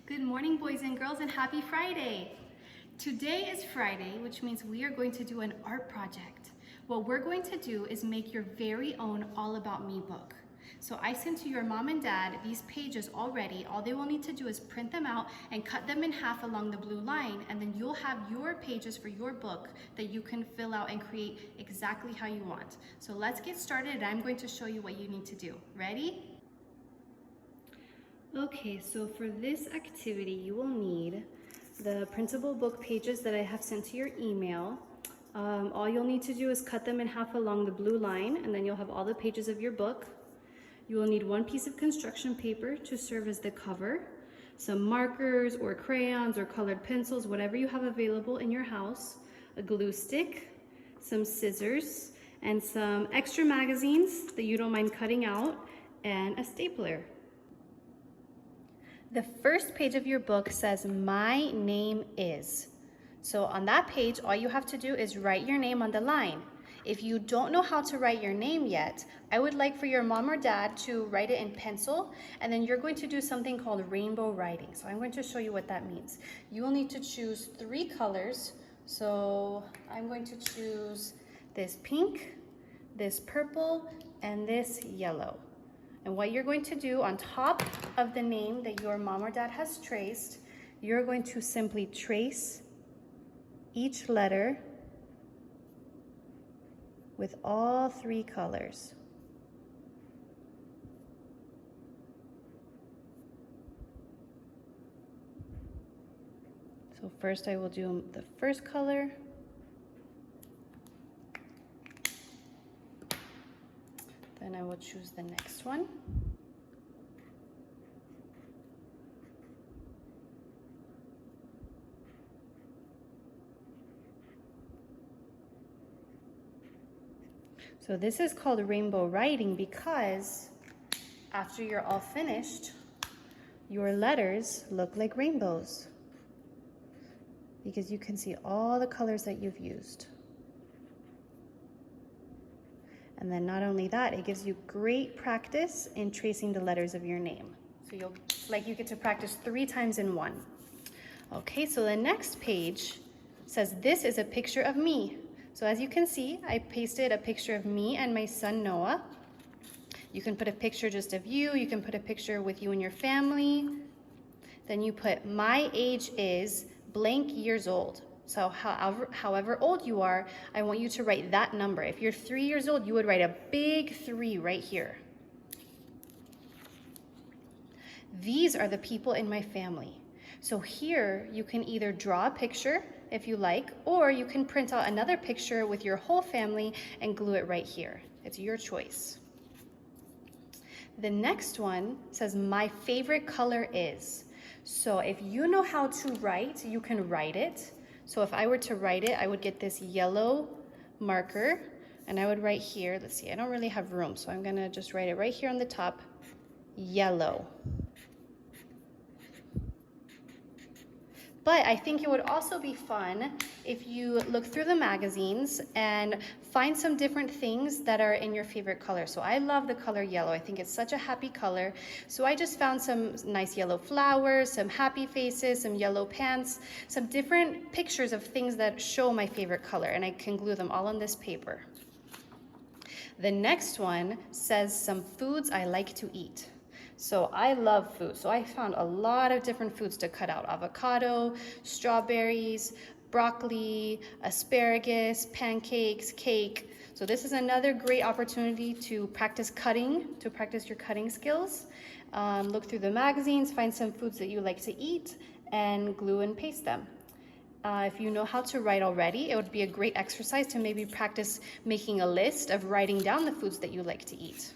Good morning, boys and girls, and happy Friday. Today is Friday, which means we are going to do an art project. What we're going to do is make your very own All About Me book. So I sent to your mom and dad these pages already. All they will need to do is print them out and cut them in half along the blue line, and then you'll have your pages for your book that you can fill out and create exactly how you want. So let's get started, and I'm going to show you what you need to do. Ready? Okay, so for this activity, you will need the printable book pages that I have sent to your email. All you'll need to do is cut them in half along the blue line, and then you'll have all the pages of your book. You will need one piece of construction paper to serve as the cover, some markers or crayons or colored pencils, whatever you have available in your house, a glue stick, some scissors, and some extra magazines that you don't mind cutting out, and a stapler. The first page of your book says, "My name is." So on that page, all you have to do is write your name on the line. If you don't know how to write your name yet, I would like for your mom or dad to write it in pencil, and then you're going to do something called rainbow writing. So I'm going to show you what that means. You will need to choose 3 colors. So I'm going to choose this pink, this purple, and this yellow. And what you're going to do on top of the name that your mom or dad has traced, you're going to simply trace each letter with all 3 colors. So first I will do the first color. Then I will choose the next one. So this is called rainbow writing because after you're all finished, your letters look like rainbows because you can see all the colors that you've used. And then not only that, it gives you great practice in tracing the letters of your name. So you get to practice 3 times in one. Okay, so the next page says, "This is a picture of me." So as you can see, I pasted a picture of me and my son Noah. You can put a picture just of you. You can put a picture with you and your family. Then you put, "My age is blank years old." So however old you are, I want you to write that number. If you're 3 years old, you would write a big 3 right here. "These are the people in my family." So here you can either draw a picture if you like, or you can print out another picture with your whole family and glue it right here. It's your choice. The next one says, "My favorite color is." So if you know how to write, you can write it. So if I were to write it, I would get this yellow marker and I would write here, let's see, I don't really have room, so I'm gonna just write it right here on the top, yellow. But I think it would also be fun if you look through the magazines and find some different things that are in your favorite color. So I love the color yellow. I think it's such a happy color. So I just found some nice yellow flowers, some happy faces, some yellow pants, some different pictures of things that show my favorite color, and I can glue them all on this paper. The next one says, "Some foods I like to eat." So I love food. So I found a lot of different foods to cut out: avocado, strawberries, broccoli, asparagus, pancakes, cake. So this is another great opportunity to practice cutting, to practice your cutting skills. Look through the magazines, find some foods that you like to eat, and glue and paste them. If you know how to write already, it would be a great exercise to maybe practice making a list of writing down the foods that you like to eat.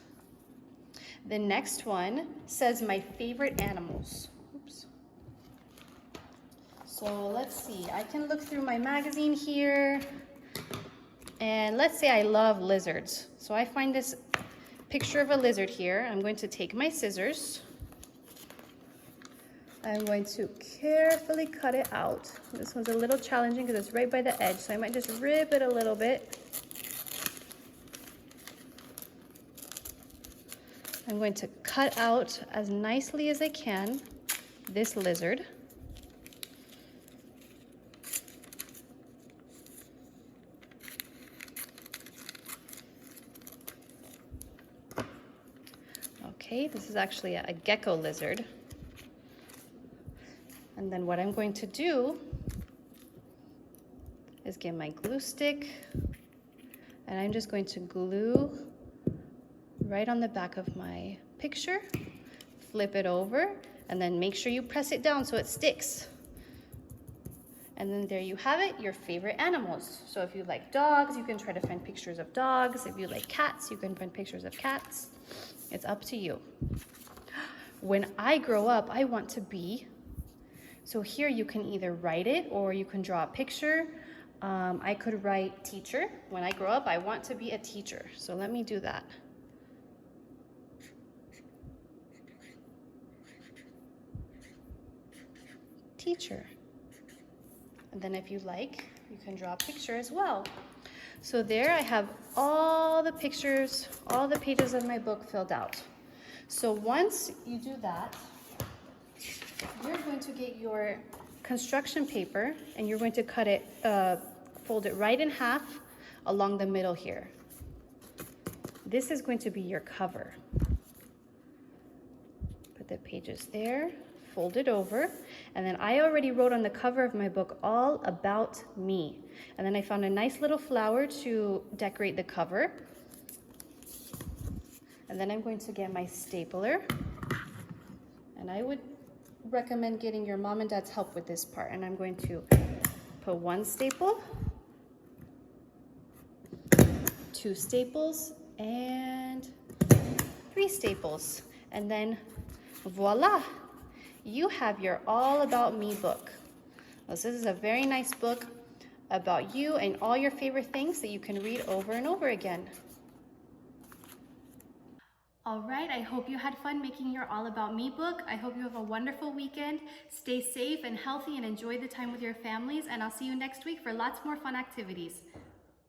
The next one says, "My favorite animals." Oops. So let's see, I can look through my magazine here, and let's say I love lizards. So I find this picture of a lizard here. I'm going to take my scissors. I'm going to carefully cut it out. This one's a little challenging because it's right by the edge, so I might just rip it a little bit. I'm going to cut out as nicely as I can. this lizard. Okay, this is actually a gecko lizard. And then what I'm going to do is get my glue stick, and I'm just going to glue right on the back of my picture, flip it over, and then make sure you press it down so it sticks. And then there you have it, your favorite animals. So if you like dogs, you can try to find pictures of dogs. If you like cats, you can find pictures of cats. It's up to you. When I grow up, I want to be, so here you can either write it or you can draw a picture. I could write teacher. When I grow up, I want to be a teacher. So let me do that. Teacher. And then if you like, you can draw a picture as well. So there I have all the pictures, all the pages of my book filled out. So once you do that, you're going to get your construction paper and you're going to cut it, fold it right in half along the middle here. This is going to be your cover. Put the pages there, fold it over, and then I already wrote on the cover of my book all about me. And then I found a nice little flower to decorate the cover. And then I'm going to get my stapler, and I would recommend getting your mom and dad's help with this part. And I'm going to put one staple, two staples, and three staples. And then voila, you have your All About Me book. This is a very nice book about you and all your favorite things that you can read over and over again. All right, I hope you had fun making your All About Me book. I hope you have a wonderful weekend. Stay safe and healthy and enjoy the time with your families, and I'll see you next week for lots more fun activities.